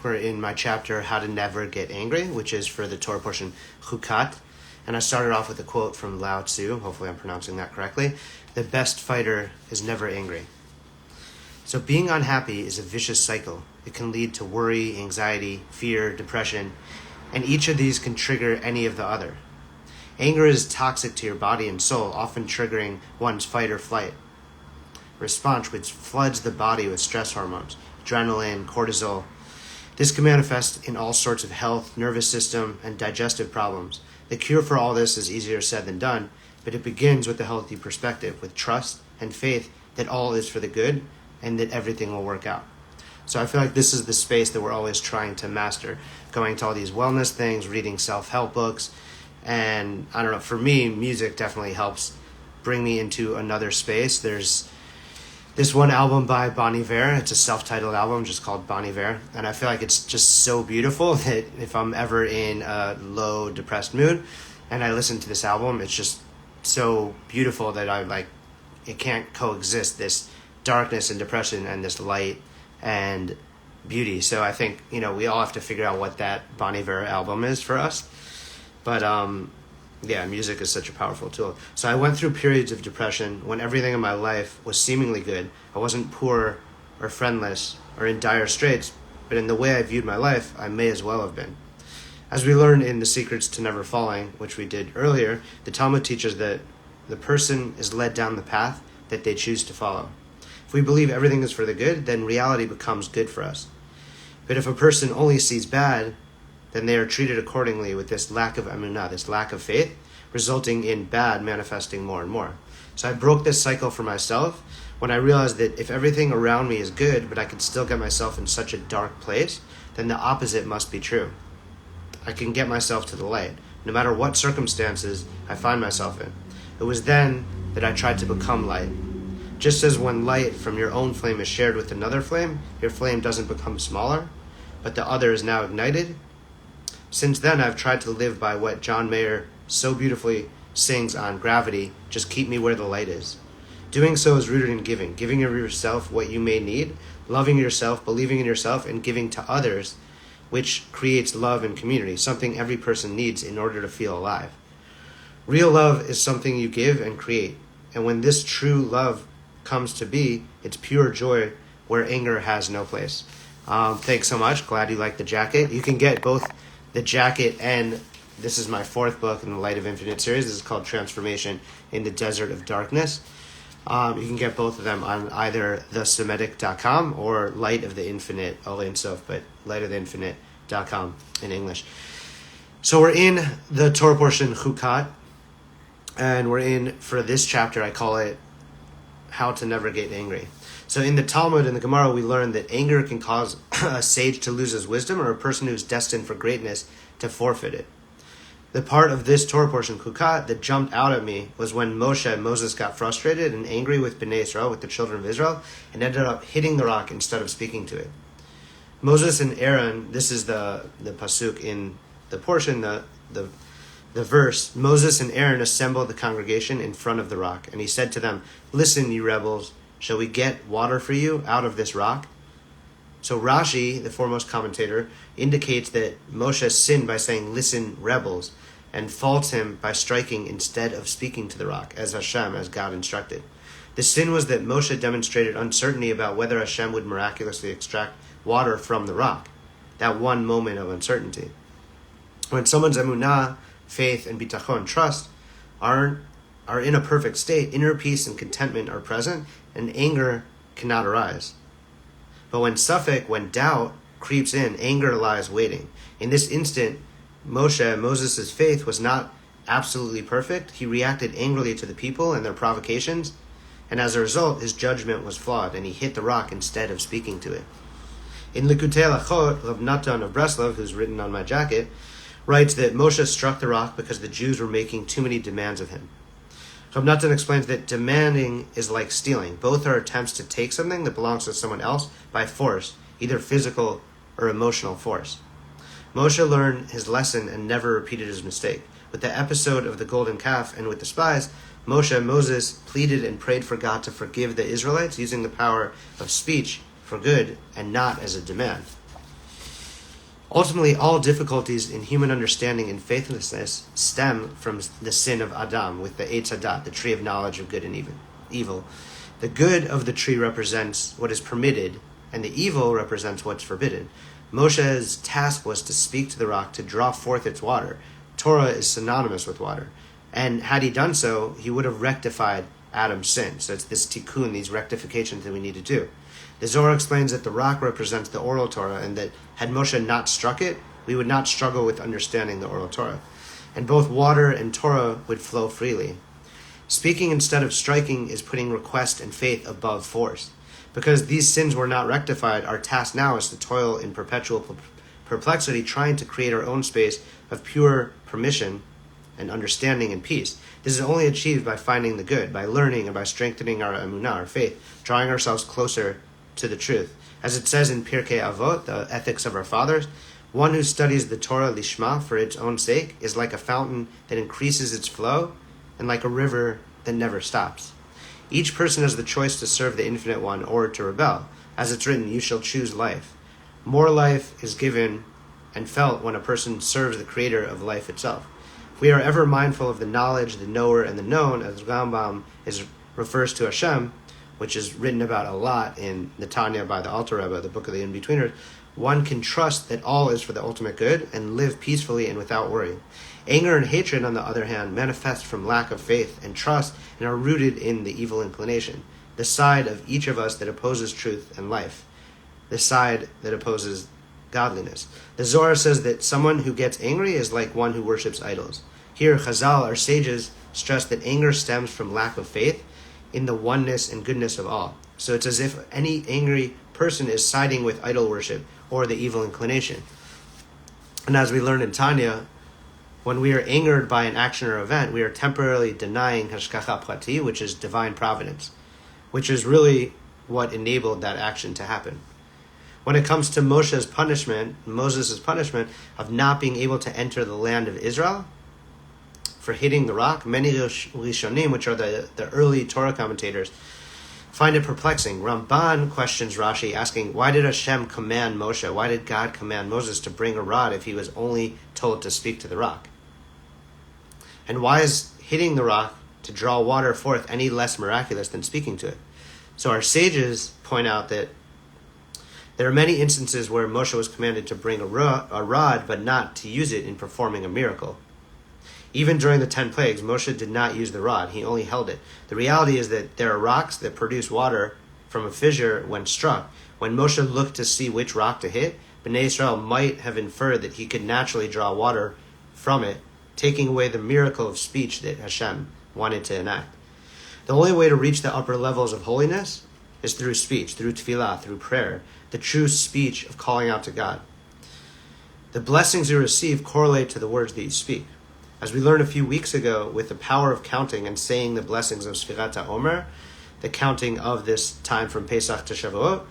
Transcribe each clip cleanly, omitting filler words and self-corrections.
We're in my chapter, How to Never Get Angry, which is for the Torah portion, chukat. And I started off with a quote from Lao Tzu, hopefully I'm pronouncing that correctly. The best fighter is never angry. So being unhappy is a vicious cycle. It can lead to worry, anxiety, fear, depression, and each of these can trigger any of the other. Anger is toxic to your body and soul, often triggering one's fight or flight response, which floods the body with stress hormones, adrenaline, cortisol. This can manifest in all sorts of health, nervous system, and digestive problems. The cure for all this is easier said than done, but it begins with a healthy perspective, with trust and faith that all is for the good and that everything will work out. So I feel like this is the space that we're always trying to master, going to all these wellness things, reading self-help books, and I don't know, for me, music definitely helps bring me into another space. There's this one album by Bon Iver. It's a self-titled album just called Bon Iver, and I feel like it's just so beautiful that if I'm ever in a low, depressed mood and I listen to this album, it's just so beautiful that it can't coexist, this darkness and depression and this light and beauty. So I think, we all have to figure out what that Bon Iver album is for us. But music is such a powerful tool. So I went through periods of depression when everything in my life was seemingly good. I wasn't poor or friendless or in dire straits, but in the way I viewed my life, I may as well have been. As we learned in The Secrets to Never Falling, which we did earlier, the Talmud teaches that the person is led down the path that they choose to follow. If we believe everything is for the good, then reality becomes good for us. But if a person only sees bad, then they are treated accordingly with this lack of emunah, this lack of faith, resulting in bad manifesting more and more. So I broke this cycle for myself when I realized that if everything around me is good, but I can still get myself in such a dark place, then the opposite must be true. I can get myself to the light, no matter what circumstances I find myself in. It was then that I tried to become light. Just as when light from your own flame is shared with another flame, your flame doesn't become smaller, but the other is now ignited. Since then, I've tried to live by what John Mayer so beautifully sings on Gravity, just keep me where the light is. Doing so is rooted in giving of yourself what you may need, loving yourself, believing in yourself, and giving to others, which creates love and community, something every person needs in order to feel alive. Real love is something you give and create, and when this true love comes to be, it's pure joy where anger has no place. Thanks so much. Glad you liked the jacket. You can get both the jacket and this is my fourth book in the Light of Infinite series. This is called Transformation in the Desert of Darkness. You can get both of them on either thesemitic.com or Light of the Infinite, all in Sof, but lightoftheinfinite.com in English. So we're in the Torah portion chukat, and we're in, for this chapter, I call it How to Never Get Angry. So in the Talmud and the Gemara, we learn that anger can cause a sage to lose his wisdom or a person who's destined for greatness to forfeit it. The part of this Torah portion, chukat, that jumped out at me was when Moses got frustrated and angry with Bnei Israel, with the children of Israel, and ended up hitting the rock instead of speaking to it. Moses and Aaron, this is the pasuk in the portion, the verse, Moses and Aaron assembled the congregation in front of the rock, and he said to them, "Listen, you rebels, shall we get water for you out of this rock?" So Rashi, the foremost commentator, indicates that Moshe sinned by saying, "Listen, rebels," and faults him by striking instead of speaking to the rock, as God instructed. The sin was that Moshe demonstrated uncertainty about whether Hashem would miraculously extract water from the rock, that one moment of uncertainty. When someone's emunah, faith, and bitachon, trust, are in a perfect state, inner peace and contentment are present, and anger cannot arise. But when suffix, when doubt creeps in, anger lies waiting. In this instant, Moses' faith was not absolutely perfect. He reacted angrily to the people and their provocations, and as a result, his judgment was flawed, and he hit the rock instead of speaking to it. In Likutei Halachot, Rav Natan of Breslov, who's written on my jacket, writes that Moshe struck the rock because the Jews were making too many demands of him. Rav Natan explains that demanding is like stealing. Both are attempts to take something that belongs to someone else by force, either physical or emotional force. Moshe learned his lesson and never repeated his mistake. With the episode of the golden calf and with the spies, Moses pleaded and prayed for God to forgive the Israelites using the power of speech for good and not as a demand. Ultimately, all difficulties in human understanding and faithlessness stem from the sin of Adam with the tzaddik, the tree of knowledge of good and evil. The good of the tree represents what is permitted, and the evil represents what's forbidden. Moshe's task was to speak to the rock to draw forth its water. Torah is synonymous with water. And had he done so, he would have rectified Adam's sin. So it's this tikkun, these rectifications that we need to do. The Zohar explains that the rock represents the oral Torah, and that had Moshe not struck it, we would not struggle with understanding the oral Torah. And both water and Torah would flow freely. Speaking instead of striking is putting request and faith above force. Because these sins were not rectified, our task now is to toil in perpetual perplexity, trying to create our own space of pure permission and understanding and peace. This is only achieved by finding the good, by learning and by strengthening our emunah, our faith, drawing ourselves closer to the truth. As it says in Pirkei Avot, the ethics of our fathers, one who studies the Torah lishma for its own sake is like a fountain that increases its flow and like a river that never stops. Each person has the choice to serve the Infinite One or to rebel. As it's written, you shall choose life. More life is given and felt when a person serves the creator of life itself. If we are ever mindful of the knowledge, the knower, and the known, as Rambam refers to Hashem, which is written about a lot in the Tanya by the Alter Rebbe, the book of the In-Betweeners, one can trust that all is for the ultimate good and live peacefully and without worry. Anger and hatred, on the other hand, manifest from lack of faith and trust and are rooted in the evil inclination, the side of each of us that opposes truth and life, the side that opposes godliness. The Zohar says that someone who gets angry is like one who worships idols. Here, Chazal, our sages, stress that anger stems from lack of faith in the oneness and goodness of all. So it's as if any angry person is siding with idol worship or the evil inclination. And as we learn in Tanya, when we are angered by an action or event, we are temporarily denying hashgacha prati, which is divine providence, which is really what enabled that action to happen. When it comes to Moses' punishment of not being able to enter the land of Israel for hitting the rock, many Rishonim, which are the early Torah commentators, find it perplexing. Ramban questions Rashi, asking, why did Hashem command Moshe? Why did God command Moses to bring a rod if he was only told to speak to the rock? And why is hitting the rock to draw water forth any less miraculous than speaking to it? So our sages point out that there are many instances where Moshe was commanded to bring a rod, but not to use it in performing a miracle. Even during the 10 plagues, Moshe did not use the rod. He only held it. The reality is that there are rocks that produce water from a fissure when struck. When Moshe looked to see which rock to hit, Bnei Israel might have inferred that he could naturally draw water from it, taking away the miracle of speech that Hashem wanted to enact. The only way to reach the upper levels of holiness is through speech, through tefillah, through prayer, the true speech of calling out to God. The blessings you receive correlate to the words that you speak. As we learned a few weeks ago, with the power of counting and saying the blessings of Sfirat HaOmer, the counting of this time from Pesach to Shavuot,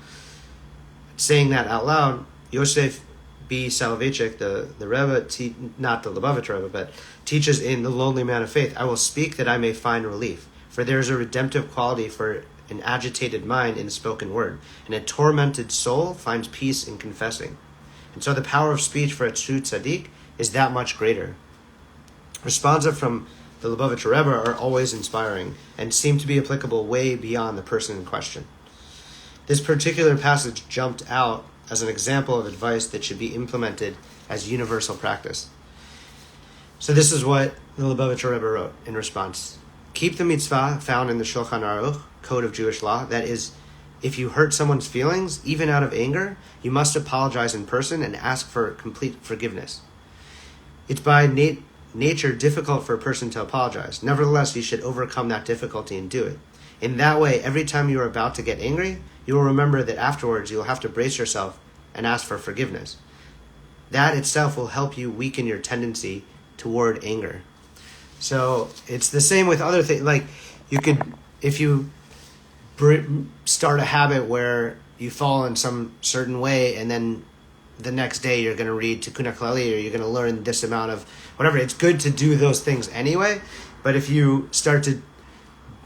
saying that out loud, Yosef B. Soloveitchik, the Rebbe, not the Lubavitch Rebbe, but teaches in The Lonely Man of Faith, I will speak that I may find relief, for there is a redemptive quality for an agitated mind in spoken word, and a tormented soul finds peace in confessing. And so the power of speech for a true tzaddik is that much greater. Responsa from the Lubavitch Rebbe are always inspiring and seem to be applicable way beyond the person in question. This particular passage jumped out as an example of advice that should be implemented as universal practice. So this is what the Lubavitch Rebbe wrote in response. Keep the mitzvah found in the Shulchan Aruch, Code of Jewish Law, that is, if you hurt someone's feelings, even out of anger, you must apologize in person and ask for complete forgiveness. It's by nature difficult for a person to apologize. Nevertheless, you should overcome that difficulty and do it. In that way, every time you are about to get angry, you will remember that afterwards you will have to brace yourself and ask for forgiveness. That itself will help you weaken your tendency toward anger. So it's the same with other things. Like you could, if you start a habit where you fall in some certain way and then the next day you're going to read Tikkun HaKlali or you're going to learn this amount of whatever. It's good to do those things anyway, but if you start to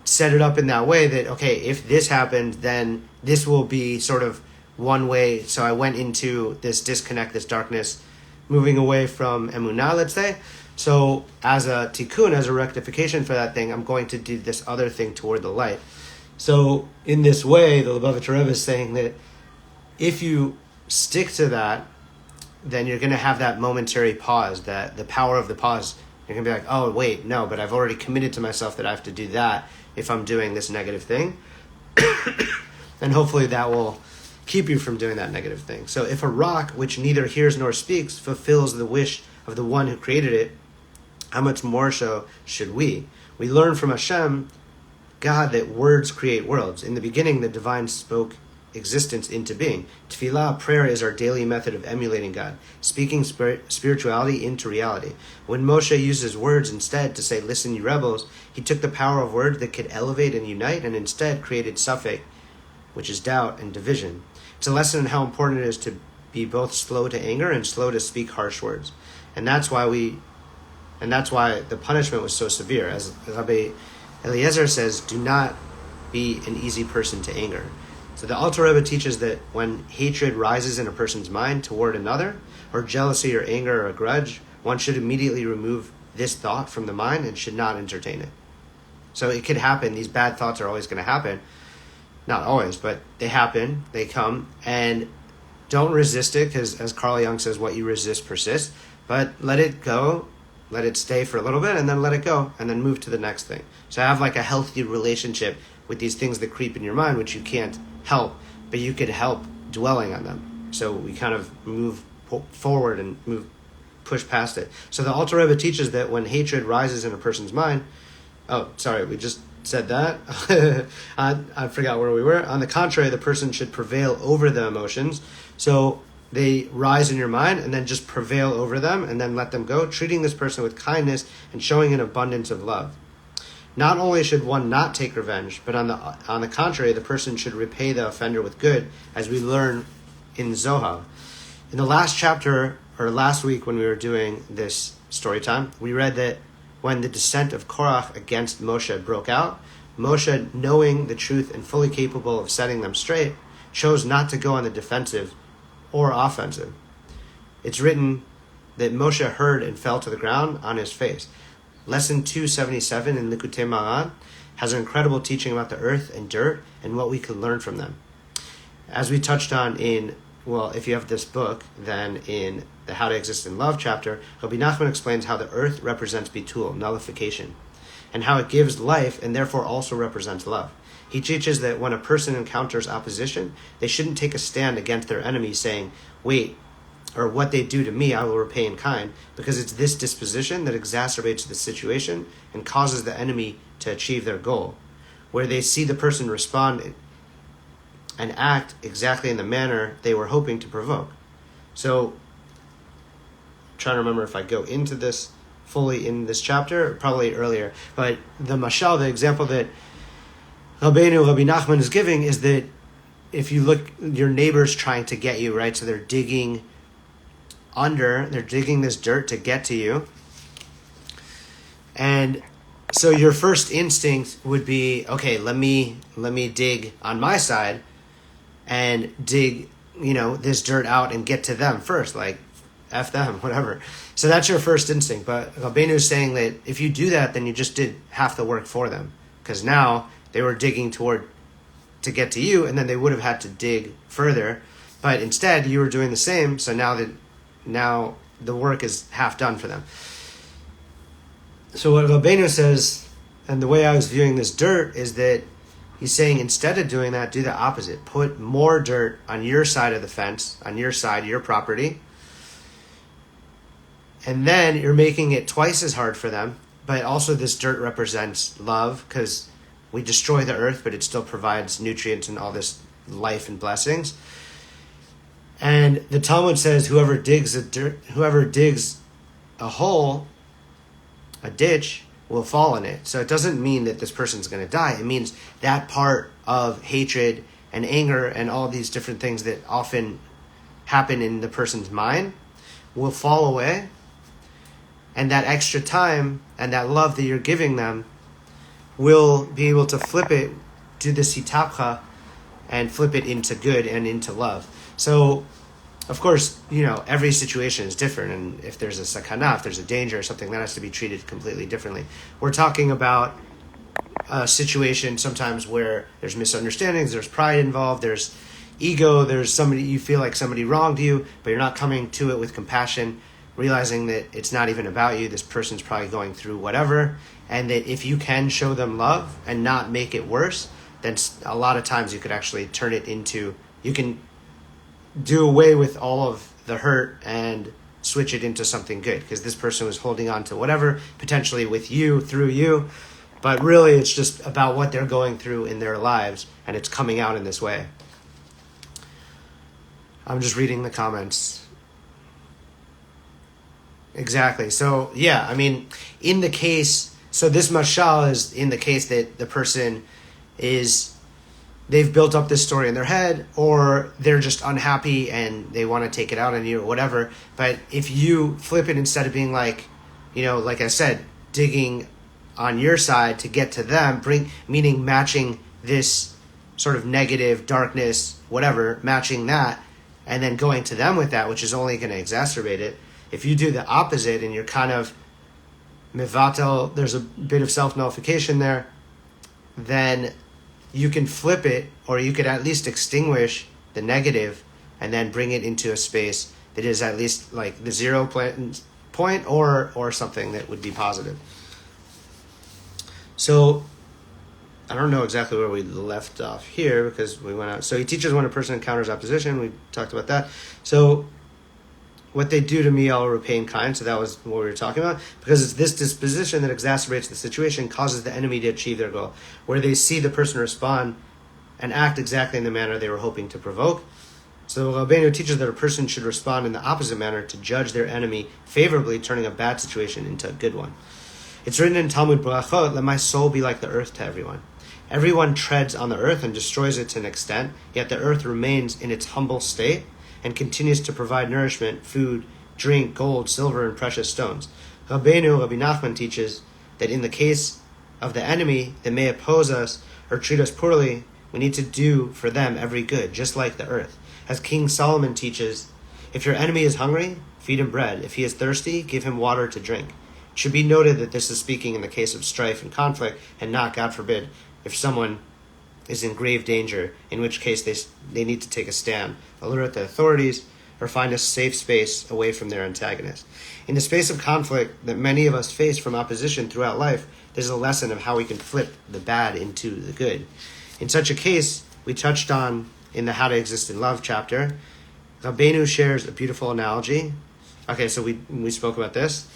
set it up in that way that, okay, if this happened, then this will be sort of one way. So I went into this disconnect, this darkness, moving away from emunah, let's say. So as a tikkun, as a rectification for that thing, I'm going to do this other thing toward the light. So in this way, the Lubavitcher Rebbe is saying that if you stick to that, then you're going to have that momentary pause, that the power of the pause. You're going to be like, oh, wait, no, but I've already committed to myself that I have to do that if I'm doing this negative thing. And hopefully that will keep you from doing that negative thing. So if a rock, which neither hears nor speaks, fulfills the wish of the one who created it, how much more so should we? We learn from Hashem, God, that words create worlds. In the beginning, the divine spoke existence into being. Tefillah, prayer, is our daily method of emulating God, speaking spirituality into reality. When Moshe uses words instead to say, listen, you rebels, he took the power of words that could elevate and unite and instead created safek, which is doubt and division. It's a lesson in how important it is to be both slow to anger and slow to speak harsh words. And that's why the punishment was so severe. As Rabbi Eliezer says, do not be an easy person to anger. So the Alter Rebbe teaches that when hatred rises in a person's mind toward another, or jealousy or anger or a grudge, one should immediately remove this thought from the mind and should not entertain it. So it could happen. These bad thoughts are always going to happen. Not always, but they happen. They come. And don't resist it, because as Carl Jung says, what you resist persists. But let it go. Let it stay for a little bit and then let it go and then move to the next thing. So have like a healthy relationship with these things that creep in your mind, which you can't help, but you could help dwelling on them. So we kind of move forward and push past it. So the Alter Rebbe teaches that when hatred rises in a person's mind, we just said that. I forgot where we were. On the contrary, the person should prevail over the emotions. So they rise in your mind and then just prevail over them and then let them go, treating this person with kindness and showing an abundance of love. Not only should one not take revenge, but on the contrary, the person should repay the offender with good, as we learn in Zohar. In the last chapter, or last week when we were doing this story time, we read that when the descent of Korach against Moshe broke out, Moshe, knowing the truth and fully capable of setting them straight, chose not to go on the defensive or offensive. It's written that Moshe heard and fell to the ground on his face. Lesson 277 in Likutei Moharan has an incredible teaching about the earth and dirt and what we can learn from them. As we touched on if you have this book, then in the How to Exist in Love chapter, Rabbi Nachman explains how the earth represents bitul, nullification, and how it gives life and therefore also represents love. He teaches that when a person encounters opposition, they shouldn't take a stand against their enemy saying, wait, or what they do to me, I will repay in kind, because it's this disposition that exacerbates the situation and causes the enemy to achieve their goal, where they see the person respond and act exactly in the manner they were hoping to provoke. So, I'm trying to remember if I go into this fully in this chapter, probably earlier, but the mashal, the example that Rabbi Nachman is giving is that if you look, your neighbor's trying to get you, right? So they're digging this dirt to get to you. And so your first instinct would be, okay, let me dig on my side and dig, this dirt out and get to them first, like F them, whatever. So that's your first instinct. But Rabbeinu is saying that if you do that, then you just did half the work for them, because now they were digging to get to you, and then they would have had to dig further. But instead, you were doing the same, so now the work is half done for them. So what Rabbeinu says, and the way I was viewing this dirt, is that he's saying instead of doing that, do the opposite. Put more dirt on your side of the fence, on your side, your property, and then you're making it twice as hard for them. But also this dirt represents love, because we destroy the earth, but it still provides nutrients and all this life and blessings. And the Talmud says whoever digs a hole, a ditch, will fall in it. So it doesn't mean that this person's going to die. It means that part of hatred and anger and all these different things that often happen in the person's mind will fall away. And that extra time and that love that you're giving them will be able to flip it, do the sitapcha, and flip it into good and into love. So, of course, every situation is different, and if there's a sakana, if there's a danger or something, that has to be treated completely differently. We're talking about a situation sometimes where there's misunderstandings, there's pride involved, there's ego, there's somebody, you feel like somebody wronged you, but you're not coming to it with compassion, realizing that it's not even about you, this person's probably going through whatever, and that if you can show them love and not make it worse, then a lot of times you could actually turn it into, you can do away with all of the hurt and switch it into something good, because this person was holding on to whatever, potentially with you, through you, but really it's just about what they're going through in their lives, and it's coming out in this way. I'm just reading the comments. Exactly. So, yeah, in the case, so this mashal is in the case that the person they've built up this story in their head, or they're just unhappy and they want to take it out on you or whatever. But if you flip it, instead of being like I said, digging on your side to get to them, meaning matching this sort of negative darkness, whatever, matching that, and then going to them with that, which is only going to exacerbate it. If you do the opposite and you're kind of mivatel, there's a bit of self-nullification there, then you can flip it, or you could at least extinguish the negative and then bring it into a space that is at least like the 0 point or something that would be positive. So I don't know exactly where we left off here because we went out. So he teaches when a person encounters opposition. We talked about that. So what they do to me, I'll repay in kind. So that was what we were talking about. Because it's this disposition that exacerbates the situation, causes the enemy to achieve their goal, where they see the person respond and act exactly in the manner they were hoping to provoke. So Rabbeinu teaches that a person should respond in the opposite manner to judge their enemy favorably, turning a bad situation into a good one. It's written in Talmud Brachot, let my soul be like the earth to everyone. Everyone treads on the earth and destroys it to an extent, yet the earth remains in its humble state and continues to provide nourishment, food, drink, gold, silver, and precious stones. Rabbi Nachman teaches that in the case of the enemy that may oppose us or treat us poorly, we need to do for them every good, just like the earth. As King Solomon teaches, if your enemy is hungry, feed him bread. If he is thirsty, give him water to drink. It should be noted that this is speaking in the case of strife and conflict, and not, God forbid, if someone is in grave danger, in which case they need to take a stand, alert the authorities, or find a safe space away from their antagonist. In the space of conflict that many of us face from opposition throughout life, there's a lesson of how we can flip the bad into the good. In such a case, we touched on in the How to Exist in Love chapter, Rabbeinu shares a beautiful analogy. Okay, so we spoke about this,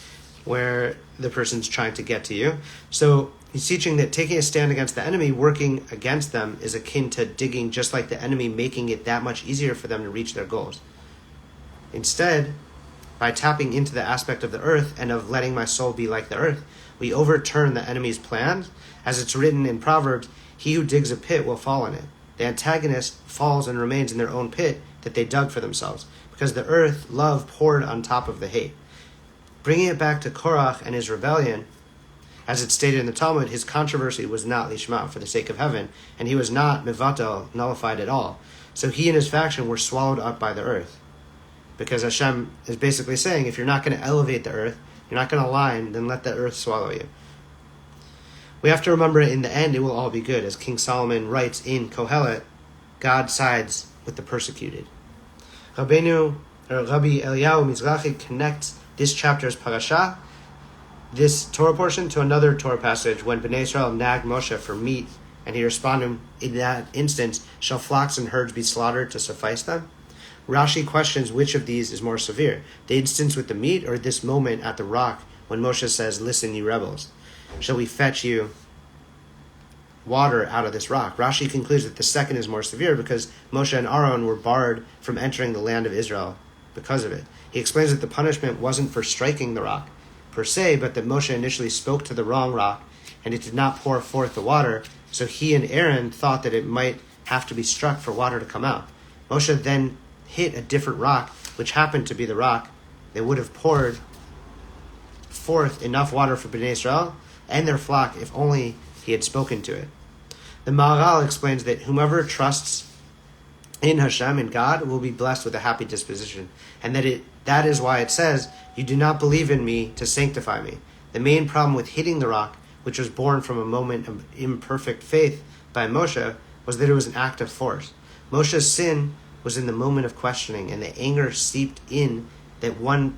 where the person's trying to get to you. So he's teaching that taking a stand against the enemy, working against them, is akin to digging just like the enemy, making it that much easier for them to reach their goals. Instead, by tapping into the aspect of the earth and of letting my soul be like the earth, we overturn the enemy's plans. As it's written in Proverbs, he who digs a pit will fall in it. The antagonist falls and remains in their own pit that they dug for themselves, because the earth, love poured on top of the hate. Bringing it back to Korach and his rebellion, as it's stated in the Talmud, his controversy was not lishma, for the sake of heaven, and he was not mivatel, nullified at all. So he and his faction were swallowed up by the earth. Because Hashem is basically saying, if you're not going to elevate the earth, you're not going to align, then let the earth swallow you. We have to remember in the end it will all be good. As King Solomon writes in Kohelet, God sides with the persecuted. Rabbi Eliyahu Mizrahi connects this chapter's parashah, this Torah portion, to another Torah passage when Bnei Israel nagged Moshe for meat, and he responded, in that instance, shall flocks and herds be slaughtered to suffice them? Rashi questions which of these is more severe, the instance with the meat or this moment at the rock when Moshe says, listen, you rebels, shall we fetch you water out of this rock? Rashi concludes that the second is more severe because Moshe and Aaron were barred from entering the land of Israel because of it. He explains that the punishment wasn't for striking the rock per se, but that Moshe initially spoke to the wrong rock and it did not pour forth the water, so he and Aaron thought that it might have to be struck for water to come out. Moshe then hit a different rock, which happened to be the rock that would have poured forth enough water for Bnei Israel and their flock if only he had spoken to it. The Maharal explains that whomever trusts in Hashem, in God, will be blessed with a happy disposition. And that is why it says, you do not believe in me to sanctify me. The main problem with hitting the rock, which was born from a moment of imperfect faith by Moshe, was that it was an act of force. Moshe's sin was in the moment of questioning, and the anger seeped into that one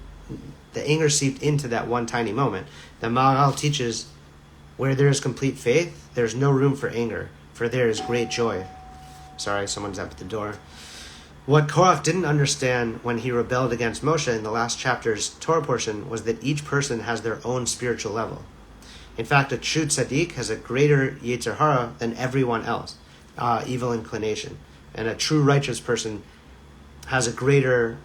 tiny moment. The Maharal teaches, where there is complete faith, there is no room for anger, for there is great joy. Sorry, someone's up at the door. What Korach didn't understand when he rebelled against Moshe in the last chapter's Torah portion was that each person has their own spiritual level. In fact, a true tzaddik has a greater yetzer hara than everyone else, evil inclination. And a true righteous person has a greater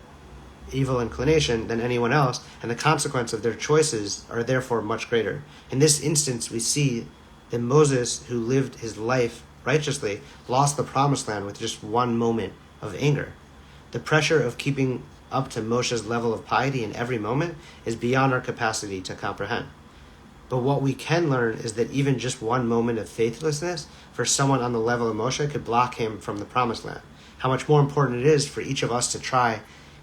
evil inclination than anyone else, and the consequence of their choices are therefore much greater. In this instance, we see that Moses, who lived his life righteously, lost the promised land with just one moment of anger. The pressure of keeping up to Moshe's level of piety in every moment is beyond our capacity to comprehend. But what we can learn is that even just one moment of faithlessness for someone on the level of Moshe could block him from the promised land. How much more important it is for each of us to try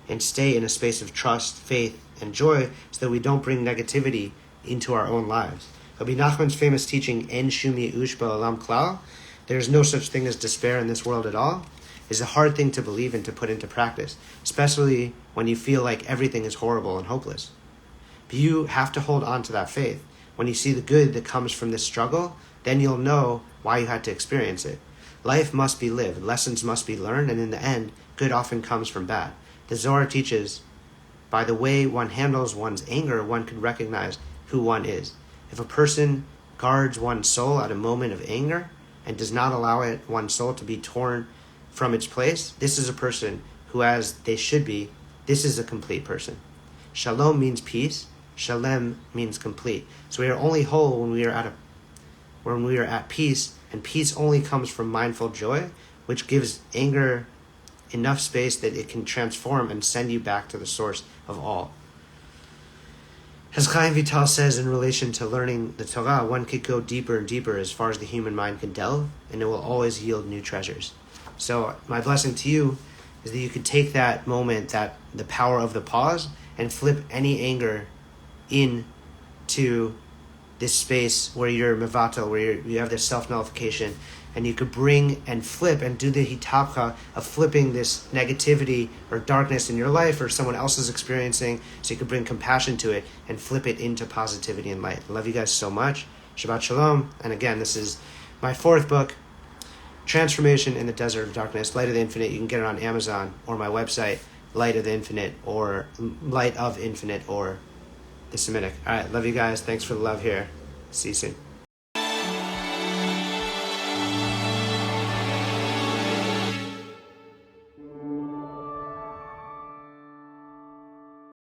and stay in a space of trust, faith, and joy so that we don't bring negativity into our own lives. Rabbi Nachman's famous teaching, En Shum Yeush Ba'olam Klal, there is no such thing as despair in this world at all, is a hard thing to believe and to put into practice, especially when you feel like everything is horrible and hopeless. But you have to hold on to that faith. When you see the good that comes from this struggle, then you'll know why you had to experience it. Life must be lived, lessons must be learned, and in the end, good often comes from bad. The Zohar teaches, by the way one handles one's anger, one can recognize who one is. If a person guards one's soul at a moment of anger and does not allow one's soul to be torn from its place, this is a person who, as they should be, this is a complete person. Shalom means peace. Shalem means complete. So we are only whole when we are at peace, and peace only comes from mindful joy, which gives anger enough space that it can transform and send you back to the source of all. As Chaim Vital says in relation to learning the Torah, one could go deeper and deeper as far as the human mind can delve, and it will always yield new treasures. So my blessing to you is that you could take that moment, that the power of the pause, and flip any anger into this space where you're mevatel, where you have this self-nullification, and you could bring and flip and do the hitapcha of flipping this negativity or darkness in your life or someone else is experiencing, so you could bring compassion to it and flip it into positivity and light. I love you guys so much. Shabbat Shalom. And again, this is my fourth book, Transformation in the Desert of Darkness, Light of the Infinite. You can get it on Amazon or my website, Light of Infinite or the Semitic. All right, love you guys. Thanks for the love here. See you soon.